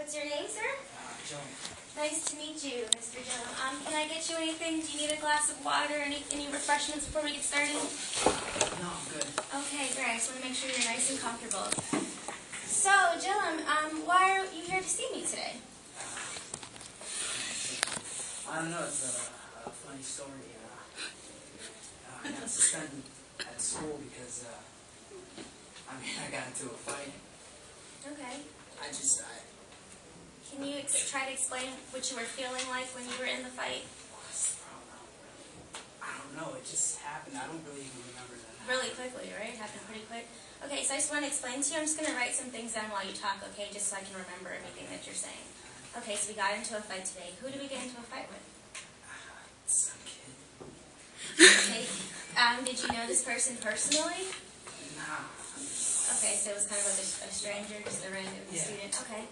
What's your name, sir? Joe. Nice to meet you, Mr. Joe. Can I get you anything? Do you need a glass of water, any refreshments before we get started? No, I'm good. Okay, great. I just want to make sure you're nice and comfortable. So, Gillum, why are you here to see me today? I don't know, it's a funny story. I got suspended at school because, I got into a fight. Okay. I Can you try to explain what you were feeling like when you were in the fight? I don't know, it just happened. I don't really even remember that. Really quickly, right? It happened pretty quick. Okay, so I just want to explain to you. I'm just going to write some things down while you talk, okay, just so I can remember everything that you're saying. Okay, so we got into a fight today. Who did we get into a fight with? Some kid. Okay. Did you know this person personally? Nah. Okay, so it was kind of like a stranger, just a random Yeah. student. Okay.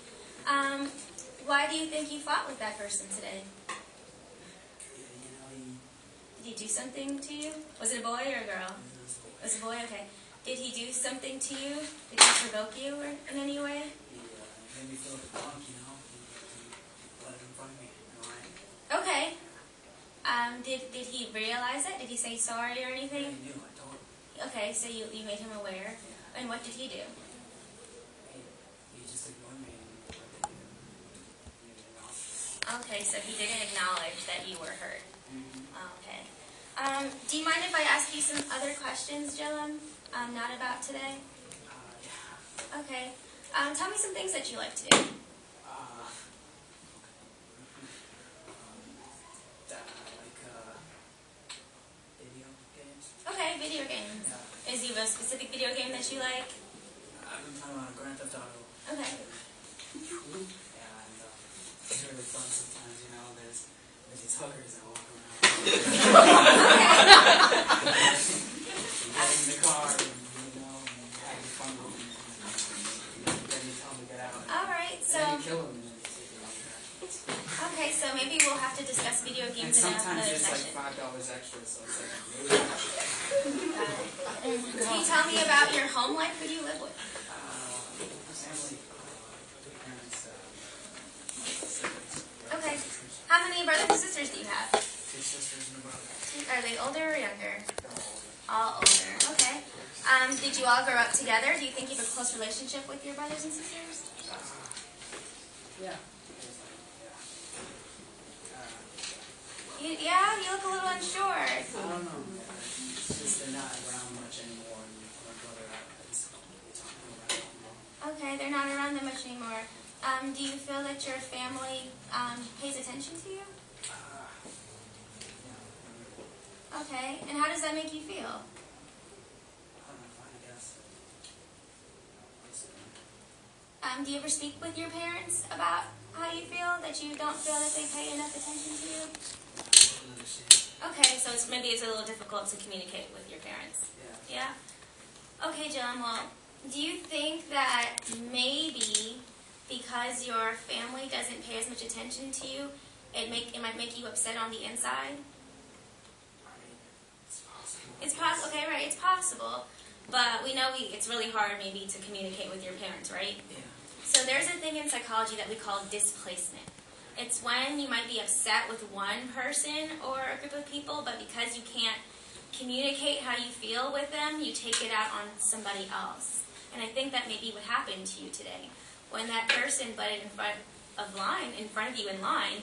Why do you think you fought with that person today? Did he do something to you? Was it a boy or a girl? It was a boy, okay. Did he do something to you? Did he provoke you in any way? He made me feel like a punk, you know? He put it in front of me. Okay. Did he realize it? Did he say sorry or anything? He knew, I told him. Okay, so you made him aware. Yeah. And what did he do? He just ignored me and didn't even know. Okay, so he didn't acknowledge that you were hurt. Mm-hmm. Okay. Do you mind if I ask you some other questions, Gillum? Not about today? Yeah. Okay. Tell me some things that you like to do. Video games. Okay, video games. Yeah. Is there a specific video game that you like? I've been talking about Grand Theft Auto. Okay. Yeah, and it's really fun sometimes, you know, there's these hookers that walk around. Get in the car and, you know, and having fun with them. Then you tell them to get out. All right, And then you so... kill them and then you take them out. Okay, so maybe we'll have to discuss video And games in sometimes another there's session. like $5 extra, so it's like maybe. Can you tell me about your home life? Who do you live with? Family, parents, siblings. Okay. How many brothers and sisters do you have? 2 sisters and a brother. Are they older or younger? They're older. All older. Okay. Did you all grow up together? Do you think you have a close relationship with your brothers and sisters? Yeah. Yeah, you look a little unsure. I don't know. It's just they're not around much anymore. And my brother, I just don't really talk to him around. Okay, they're not around that much anymore. Do you feel that your family pays attention to you? Yeah. Okay, and how does that make you feel? I don't know, fine, I guess. Do you ever speak with your parents about how you feel, that you don't feel that they pay enough attention to you? I don't understand. Okay, so maybe it's a little difficult to communicate with your parents. Yeah. Yeah? Okay, John, well, do you think that maybe because your family doesn't pay as much attention to you, it might make you upset on the inside? I mean, it's possible. It's possible, okay, right, it's possible. But we know it's really hard maybe to communicate with your parents, right? Yeah. So there's a thing in psychology that we call displacement. It's when you might be upset with one person or a group of people, but because you can't communicate how you feel with them, you take it out on somebody else. And I think that may be what happened to you today. When that person butted in front of you in line,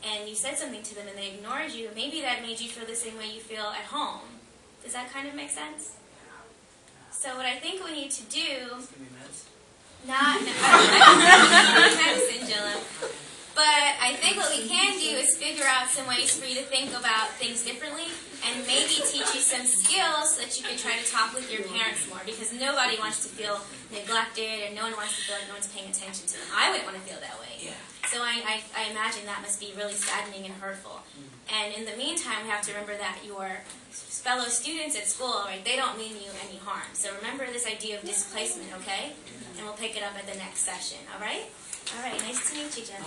and you said something to them and they ignored you, maybe that made you feel the same way you feel at home. Does that kind of make sense? So what I think we need to do... Give me meds. Not medicine, Gillum. But I think what we can do is figure out some ways for you to think about things differently and maybe teach you some skills so that you can try to talk with your parents more, because nobody wants to feel neglected and no one wants to feel like no one's paying attention to them. I wouldn't want to feel that way. Yeah. So I imagine that must be really saddening and hurtful. And in the meantime, we have to remember that your fellow students at school, right, they don't mean you any harm. So remember this idea of displacement, okay? And we'll pick it up at the next session, all right? All right, nice to meet you, Jen.